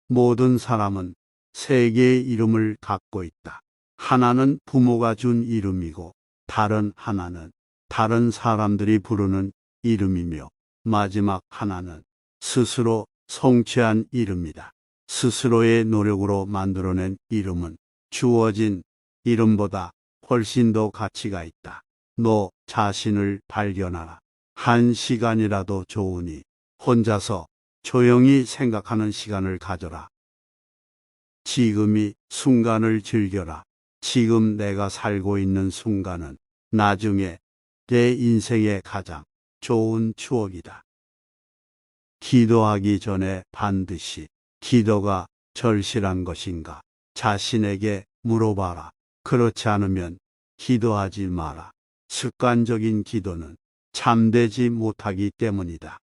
모든 사람은 세 개의 이름을 갖고 있다. 하나는 부모가 준 이름이고, 다른 하나는 다른 사람들이 부르는 이름이며, 마지막 하나는 스스로 성취한 이름이다. 스스로의 노력으로 만들어낸 이름은 주어진 이름보다 훨씬 더 가치가 있다. 너 자신을 발견하라. 한 시간이라도 좋으니 혼자서 조용히 생각하는 시간을 가져라. 지금이 순간을 즐겨라. 지금 내가 살고 있는 순간은 나중에 내 인생의 가장 좋은 추억이다. 기도하기 전에 반드시 기도가 절실한 것인가 자신에게 물어봐라. 그렇지 않으면 기도하지 마라. 습관적인 기도는 참되지 못하기 때문이다.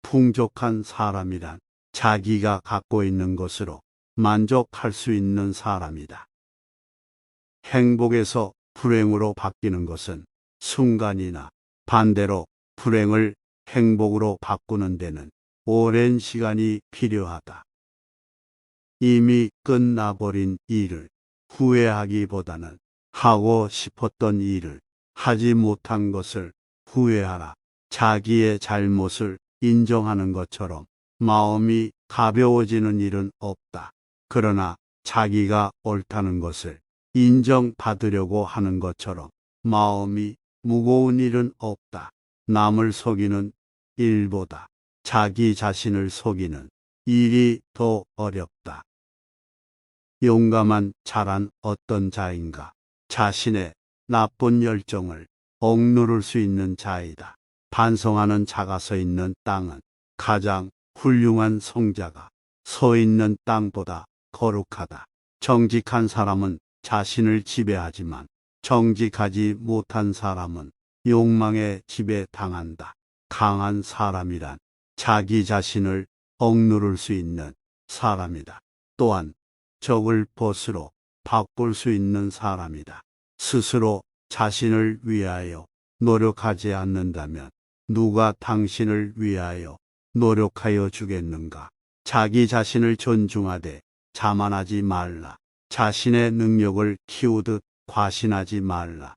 풍족한 사람이란 자기가 갖고 있는 것으로 만족할 수 있는 사람이다. 행복에서 불행으로 바뀌는 것은 순간이나 반대로 불행을 행복으로 바꾸는 데는 오랜 시간이 필요하다. 이미 끝나버린 일을 후회하기보다는 하고 싶었던 일을 하지 못한 것을 후회하라. 자기의 잘못을 인정하는 것처럼 마음이 가벼워지는 일은 없다. 그러나 자기가 옳다는 것을 인정받으려고 하는 것처럼 마음이 무거운 일은 없다. 남을 속이는 일보다 자기 자신을 속이는 일이 더 어렵다. 용감한 자란 어떤 자인가? 자신의 나쁜 열정을 억누를 수 있는 자이다. 반성하는 자가 서 있는 땅은 가장 훌륭한 성자가 서 있는 땅보다 거룩하다. 정직한 사람은 자신을 지배하지만 정직하지 못한 사람은 욕망에 지배당한다. 강한 사람이란 자기 자신을 억누를 수 있는 사람이다. 또한 적을 벗으로 바꿀 수 있는 사람이다. 스스로 자신을 위하여 노력하지 않는다면 누가 당신을 위하여 노력하여 주겠는가? 자기 자신을 존중하되 자만하지 말라. 자신의 능력을 키우듯 과신하지 말라.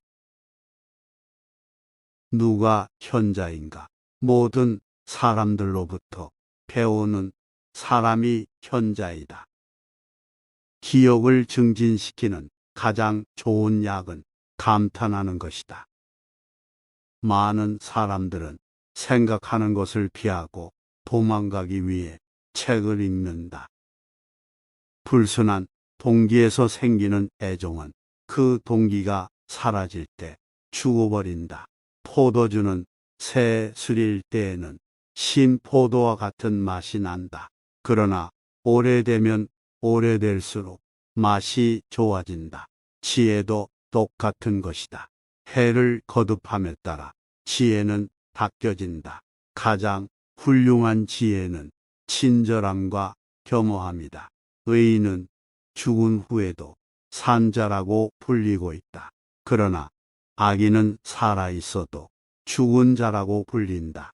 누가 현자인가? 모든 사람들로부터 배우는 사람이 현자이다. 기억을 증진시키는 가장 좋은 약은 감탄하는 것이다. 많은 사람들은 생각하는 것을 피하고 도망가기 위해 책을 읽는다. 불순한 동기에서 생기는 애정은 그 동기가 사라질 때 죽어버린다. 포도주는 새 술일 때에는 신포도와 같은 맛이 난다. 그러나 오래되면 오래될수록 맛이 좋아진다. 지혜도 똑같은 것이다. 해를 거듭함에 따라 지혜는 바뀌어진다. 가장 훌륭한 지혜는 친절함과 겸허함이다. 의인은 죽은 후에도 산자라고 불리고 있다. 그러나 악인은 살아있어도 죽은 자라고 불린다.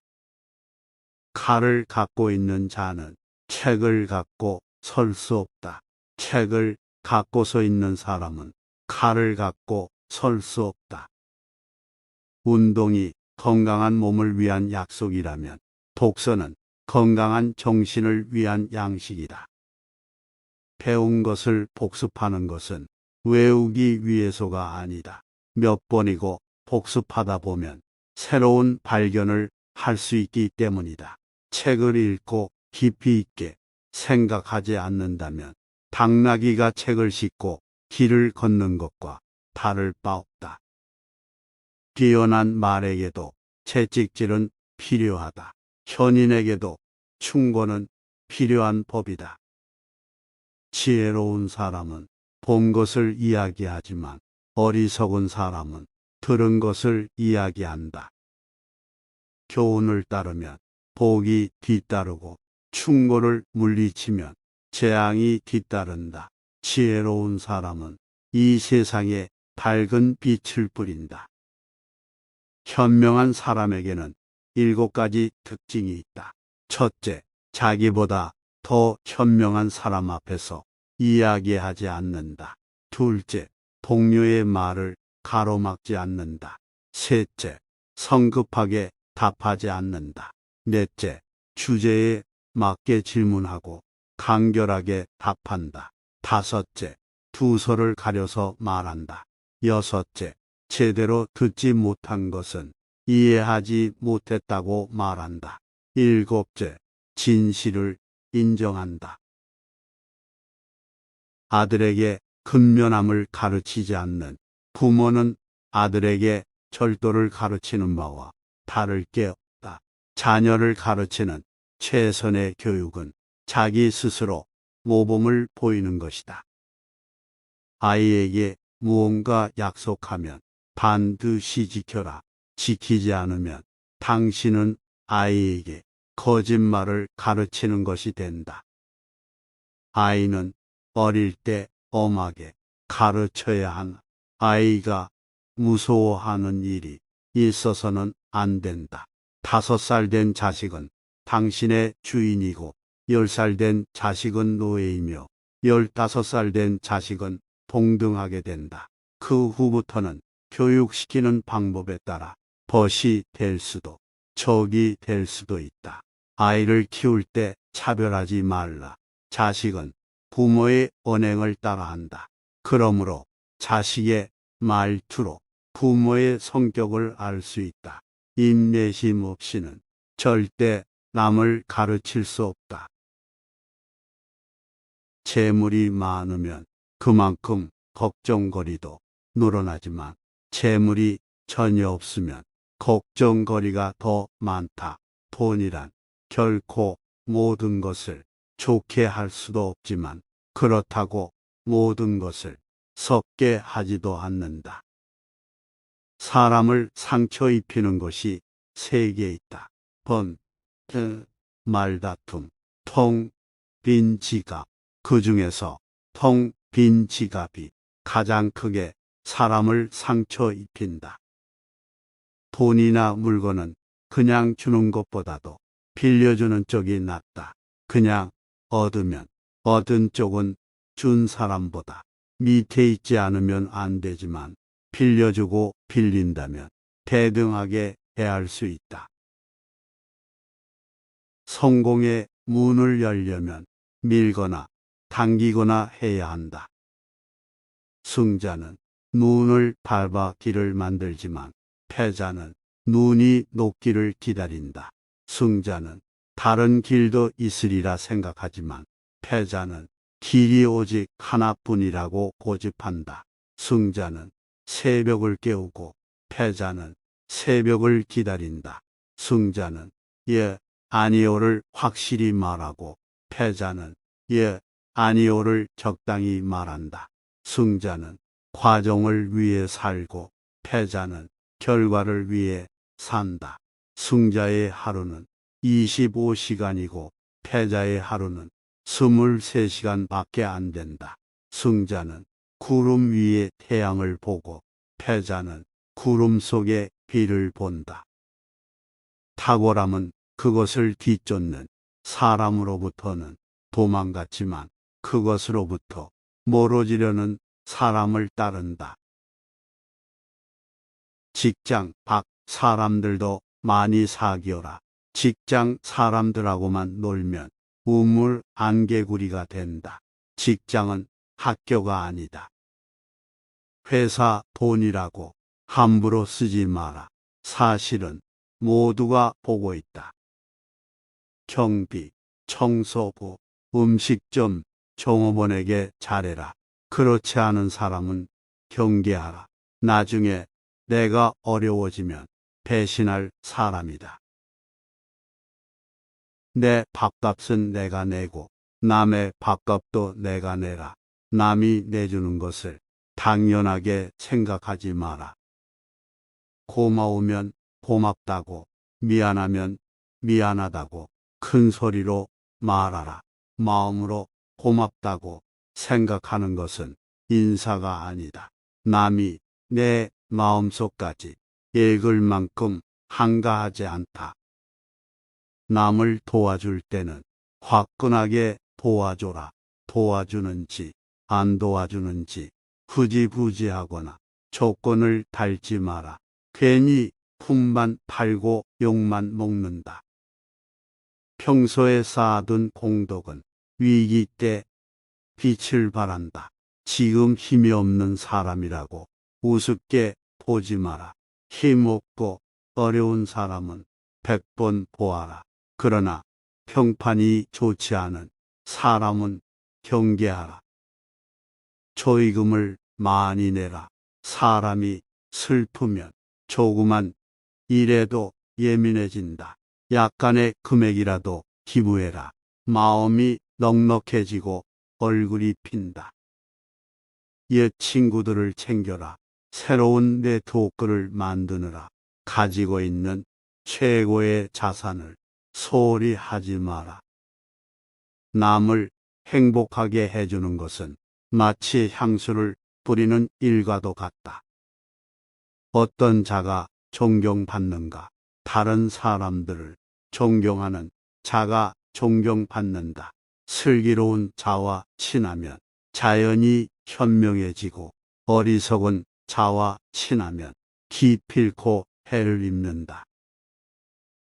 칼을 갖고 있는 자는 책을 갖고 설 수 없다. 책을 갖고 서 있는 사람은 칼을 갖고 설 수 없다. 운동이 건강한 몸을 위한 약속이라면 독서는 건강한 정신을 위한 양식이다. 배운 것을 복습하는 것은 외우기 위해서가 아니다. 몇 번이고 복습하다 보면 새로운 발견을 할 수 있기 때문이다. 책을 읽고 깊이 있게 생각하지 않는다면 당나귀가 책을 싣고 길을 걷는 것과 다를 바 없다. 뛰어난 말에게도 채찍질은 필요하다. 현인에게도 충고는 필요한 법이다. 지혜로운 사람은 본 것을 이야기하지만 어리석은 사람은 들은 것을 이야기한다. 교훈을 따르면 복이 뒤따르고 충고를 물리치면 재앙이 뒤따른다. 지혜로운 사람은 이 세상에 밝은 빛을 뿌린다. 현명한 사람에게는 7가지 특징이 있다. 첫째, 자기보다 더 현명한 사람 앞에서 이야기하지 않는다. 둘째, 동료의 말을 가로막지 않는다. 셋째, 성급하게 답하지 않는다. 넷째, 주제에 맞게 질문하고 간결하게 답한다. 다섯째, 두서를 가려서 말한다. 여섯째, 제대로 듣지 못한 것은 이해하지 못했다고 말한다. 일곱째, 진실을 인정한다. 아들에게 근면함을 가르치지 않는 부모는 아들에게 절도를 가르치는 바와 다를 게 없다. 자녀를 가르치는 최선의 교육은 자기 스스로 모범을 보이는 것이다. 아이에게 무언가 약속하면 반드시 지켜라. 지키지 않으면 당신은 아이에게 거짓말을 가르치는 것이 된다. 아이는 어릴 때 엄하게 가르쳐야 하나. 아이가 무서워하는 일이 있어서는 안 된다. 5살 된 자식은 당신의 주인이고 10살 된 자식은 노예이며 15살 된 자식은 동등하게 된다. 그 후부터는 교육시키는 방법에 따라 벗이 될 수도 적이 될 수도 있다. 아이를 키울 때 차별하지 말라. 자식은 부모의 언행을 따라한다. 그러므로 자식의 말투로 부모의 성격을 알 수 있다. 인내심 없이는 절대 남을 가르칠 수 없다. 재물이 많으면 그만큼 걱정거리도 늘어나지만 재물이 전혀 없으면 걱정거리가 더 많다. 돈이란 결코 모든 것을 좋게 할 수도 없지만 그렇다고 모든 것을 썩게 하지도 않는다. 사람을 상처 입히는 것이 3개 있다. 번, 말다툼, 통, 빈 지갑. 그 중에서 통, 빈 지갑이 가장 크게 사람을 상처 입힌다. 돈이나 물건은 그냥 주는 것보다도 빌려주는 쪽이 낫다. 그냥 얻으면 얻은 쪽은 준 사람보다 밑에 있지 않으면 안 되지만 빌려주고 빌린다면 대등하게 대할 수 있다. 성공의 문을 열려면 밀거나 당기거나 해야 한다. 승자는 눈을 밟아 길을 만들지만 패자는 눈이 녹기를 기다린다. 승자는 다른 길도 있으리라 생각하지만 패자는 길이 오직 하나뿐이라고 고집한다. 승자는 새벽을 깨우고 패자는 새벽을 기다린다. 승자는 예, 아니오를 확실히 말하고 패자는 예, 아니오를 적당히 말한다. 승자는 과정을 위해 살고 패자는 결과를 위해 산다. 승자의 하루는 25시간이고 패자의 하루는 23시간밖에 안 된다. 승자는 구름 위에 태양을 보고 패자는 구름 속에 비를 본다. 탁월함은 그것을 뒤쫓는 사람으로부터는 도망갔지만 그것으로부터 멀어지려는 사람을 따른다. 직장 밖 사람들도 많이 사귀어라. 직장 사람들하고만 놀면 우물 안개구리가 된다. 직장은 학교가 아니다. 회사 돈이라고 함부로 쓰지 마라. 사실은 모두가 보고 있다. 경비, 청소부, 음식점, 종업원에게 잘해라. 그렇지 않은 사람은 경계하라. 나중에 내가 어려워지면 배신할 사람이다. 내 밥값은 내가 내고 남의 밥값도 내가 내라. 남이 내주는 것을 당연하게 생각하지 마라. 고마우면 고맙다고, 미안하면 미안하다고 큰 소리로 말하라. 마음으로 고맙다고 생각하는 것은 인사가 아니다. 남이 내 마음속까지 읽을 만큼 한가하지 않다. 남을 도와줄 때는 화끈하게 도와줘라. 도와주는지 안 도와주는지 후지부지하거나 조건을 달지 마라. 괜히 품만 팔고 욕만 먹는다. 평소에 쌓아둔 공덕은 위기 때 빛을 발한다. 지금 힘이 없는 사람이라고 우습게 보지 마라. 힘없고 어려운 사람은 100번 보아라. 그러나 평판이 좋지 않은 사람은 경계하라. 조의금을 많이 내라. 사람이 슬프면 조그만 일에도 예민해진다. 약간의 금액이라도 기부해라. 마음이 넉넉해지고 얼굴이 핀다. 옛 친구들을 챙겨라. 새로운 네트워크를 만드느라 가지고 있는 최고의 자산을 소홀히 하지 마라. 남을 행복하게 해주는 것은 마치 향수를 뿌리는 일과도 같다. 어떤 자가 존경받는가? 다른 사람들을 존경하는 자가 존경받는다. 슬기로운 자와 친하면 자연이 현명해지고 어리석은 자와 친하면 기필코 해를 입는다.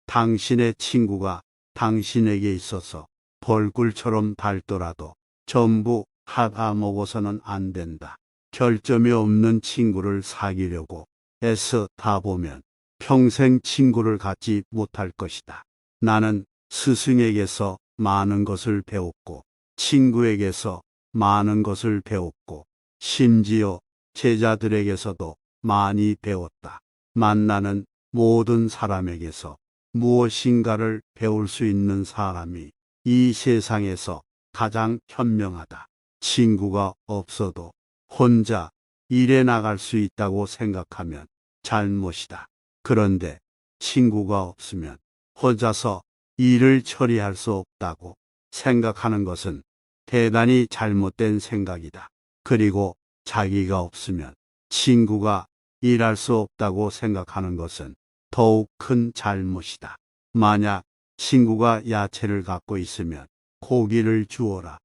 당신의 친구가 당신에게 있어서 벌꿀처럼 달더라도 전부 하다 먹어서는 안 된다. 결점이 없는 친구를 사귀려고 애쓰다 보면 평생 친구를 갖지 못할 것이다. 나는 스승에게서 많은 것을 배웠고 친구에게서 많은 것을 배웠고 심지어 제자들에게서도 많이 배웠다. 만나는 모든 사람에게서 무엇인가를 배울 수 있는 사람이 이 세상에서 가장 현명하다. 친구가 없어도 혼자 일해 나갈 수 있다고 생각하면 잘못이다. 그런데 친구가 없으면 혼자서 일을 처리할 수 없다고 생각하는 것은 대단히 잘못된 생각이다. 그리고 자기가 없으면 친구가 일할 수 없다고 생각하는 것은 더욱 큰 잘못이다. 만약 친구가 야채를 갖고 있으면 고기를 주어라.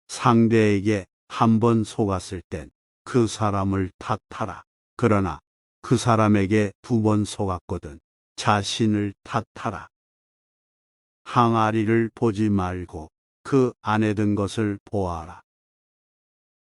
상대에게 한 번 속았을 땐 그 사람을 탓하라. 그러나 그 사람에게 2번 속았거든 자신을 탓하라. 항아리를 보지 말고 그 안에 든 것을 보아라.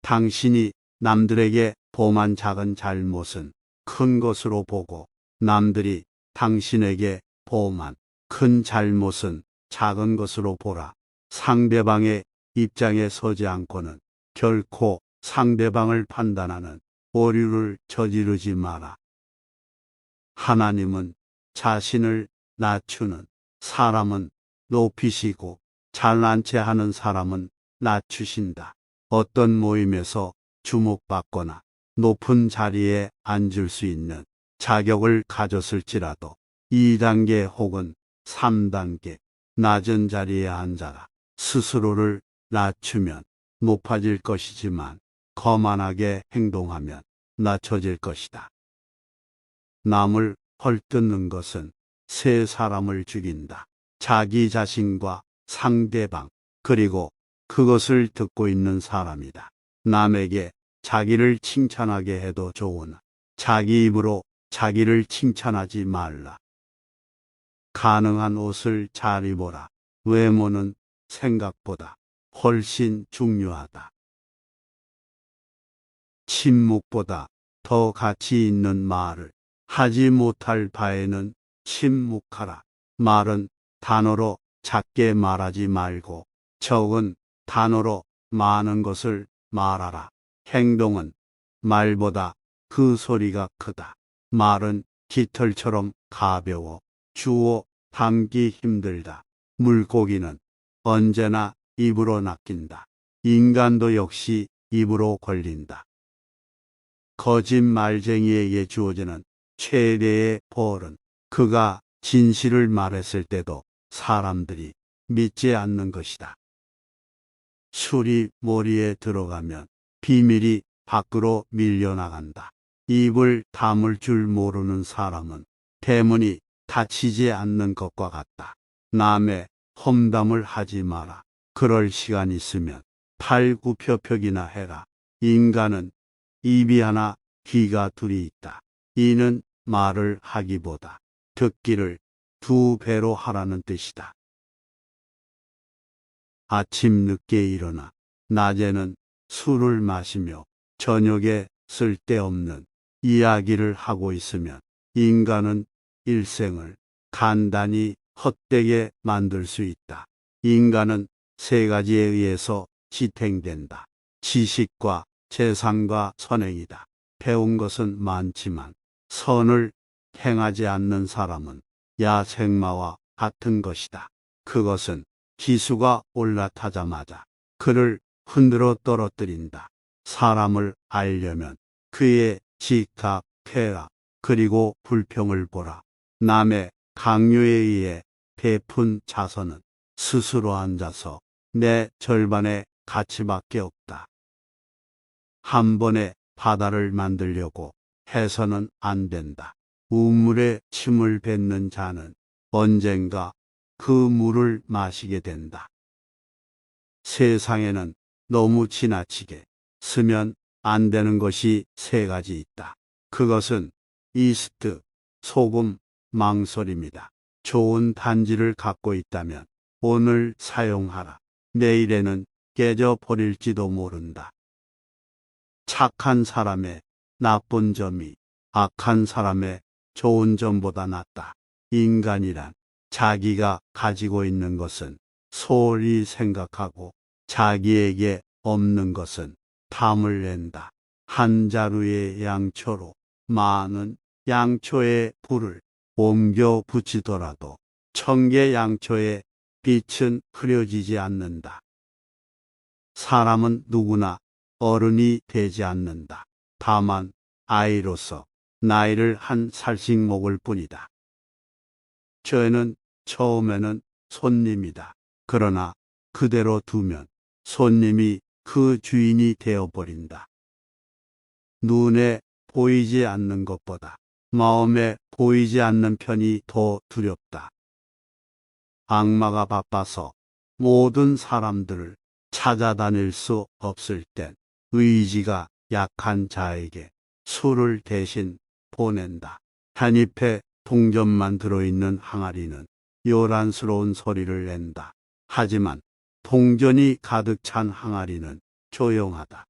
당신이 남들에게 범한 작은 잘못은 큰 것으로 보고 남들이 당신에게 범한 큰 잘못은 작은 것으로 보라. 상대방의 입장에 서지 않고는 결코 상대방을 판단하는 오류를 저지르지 마라. 하나님은 자신을 낮추는 사람은 높이시고 잘난 체 하는 사람은 낮추신다. 어떤 모임에서 주목받거나 높은 자리에 앉을 수 있는 자격을 가졌을지라도 2단계 혹은 3단계 낮은 자리에 앉아라. 스스로를 낮추면 높아질 것이지만 거만하게 행동하면 낮춰질 것이다. 남을 헐뜯는 것은 세 사람을 죽인다. 자기 자신과 상대방 그리고 그것을 듣고 있는 사람이다. 남에게 자기를 칭찬하게 해도 좋으나 자기 입으로 자기를 칭찬하지 말라. 가능한 옷을 잘 입어라. 외모는 생각보다 훨씬 중요하다. 침묵보다 더 가치 있는 말을 하지 못할 바에는 침묵하라. 말은 단어로 작게 말하지 말고 적은 단어로 많은 것을 말하라. 행동은 말보다 그 소리가 크다. 말은 깃털처럼 가벼워 주워 담기 힘들다. 물고기는 언제나 입으로 낚인다. 인간도 역시 입으로 걸린다. 거짓말쟁이에게 주어지는 최대의 벌은 그가 진실을 말했을 때도 사람들이 믿지 않는 것이다. 술이 머리에 들어가면 비밀이 밖으로 밀려나간다. 입을 다물 줄 모르는 사람은 대문이 닫히지 않는 것과 같다. 남의 험담을 하지 마라. 그럴 시간 있으면 팔굽혀펴기나 해라. 인간은 입이 하나 귀가 둘이 있다. 이는 말을 하기보다 듣기를 두 배로 하라는 뜻이다. 아침 늦게 일어나 낮에는 술을 마시며 저녁에 쓸데없는 이야기를 하고 있으면 인간은 일생을 간단히 헛되게 만들 수 있다. 인간은 세 가지에 의해서 지탱된다. 지식과 재산과 선행이다. 배운 것은 많지만 선을 행하지 않는 사람은 야생마와 같은 것이다. 그것은 기수가 올라타자마자 그를 흔들어 떨어뜨린다. 사람을 알려면 그의 직각, 쾌락, 그리고 불평을 보라. 남의 강요에 의해 베푼 자선은 스스로 앉아서 내 절반의 가치밖에 없다. 한 번에 바다를 만들려고 해서는 안 된다. 우물에 침을 뱉는 자는 언젠가 그 물을 마시게 된다. 세상에는 너무 지나치게 쓰면 안 되는 것이 세 가지 있다. 그것은 이스트, 소금, 망설입니다. 좋은 단지를 갖고 있다면 오늘 사용하라. 내일에는 깨져 버릴지도 모른다. 착한 사람의 나쁜 점이 악한 사람의 좋은 점보다 낫다. 인간이란 자기가 가지고 있는 것은 소홀히 생각하고 자기에게 없는 것은 탐을 낸다. 한 자루의 양초로 많은 양초의 불을 옮겨 붙이더라도 1000개 양초의 빛은 흐려지지 않는다. 사람은 누구나 어른이 되지 않는다. 다만 아이로서 나이를 한 살씩 먹을 뿐이다. 죄는 처음에는 손님이다. 그러나 그대로 두면 손님이 그 주인이 되어버린다. 눈에 보이지 않는 것보다 마음에 보이지 않는 편이 더 두렵다. 악마가 바빠서 모든 사람들을 찾아다닐 수 없을 땐 의지가 약한 자에게 술을 대신 보낸다. 한 잎에 동전만 들어있는 항아리는 요란스러운 소리를 낸다. 하지만 동전이 가득 찬 항아리는 조용하다.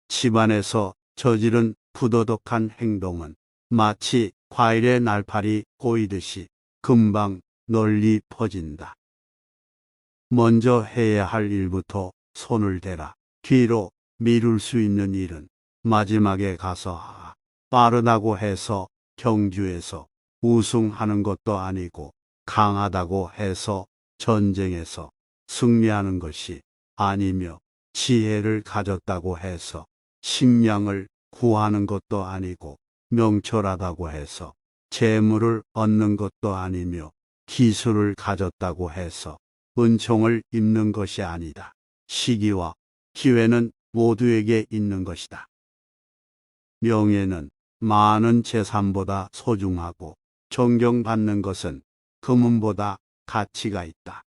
집안에서 저지른 부도덕한 행동은 마치 과일의 날파리 꼬이듯이 금방 널리 퍼진다. 먼저 해야 할 일부터 손을 대라. 뒤로 미룰 수 있는 일은 마지막에 가서 하라. 빠르다고 해서 경주에서 우승하는 것도 아니고 강하다고 해서 전쟁에서 승리하는 것이 아니며 지혜를 가졌다고 해서 식량을 구하는 것도 아니고 명철하다고 해서 재물을 얻는 것도 아니며 기술을 가졌다고 해서 은총을 입는 것이 아니다. 시기와 기회는 모두에게 있는 것이다. 명예는 많은 재산보다 소중하고 존경받는 것은 금은보다 가치가 있다.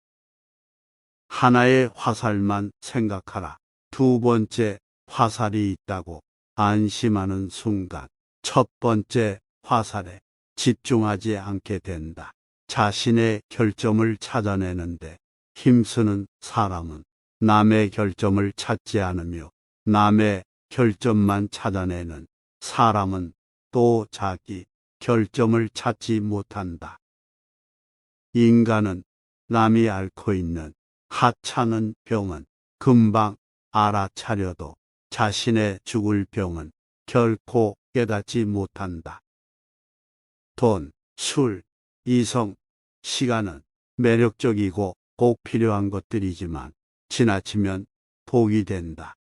하나의 화살만 생각하라. 두 번째 화살이 있다고 안심하는 순간 첫 번째 화살에 집중하지 않게 된다. 자신의 결점을 찾아내는데 힘쓰는 사람은 남의 결점을 찾지 않으며 남의 결점만 찾아내는 사람은 또 자기 결점을 찾지 못한다. 인간은 남이 앓고 있는 하찮은 병은 금방 알아차려도 자신의 죽을 병은 결코 깨닫지 못한다. 돈, 술, 이성, 시간은 매력적이고 꼭 필요한 것들이지만 지나치면 독이 된다.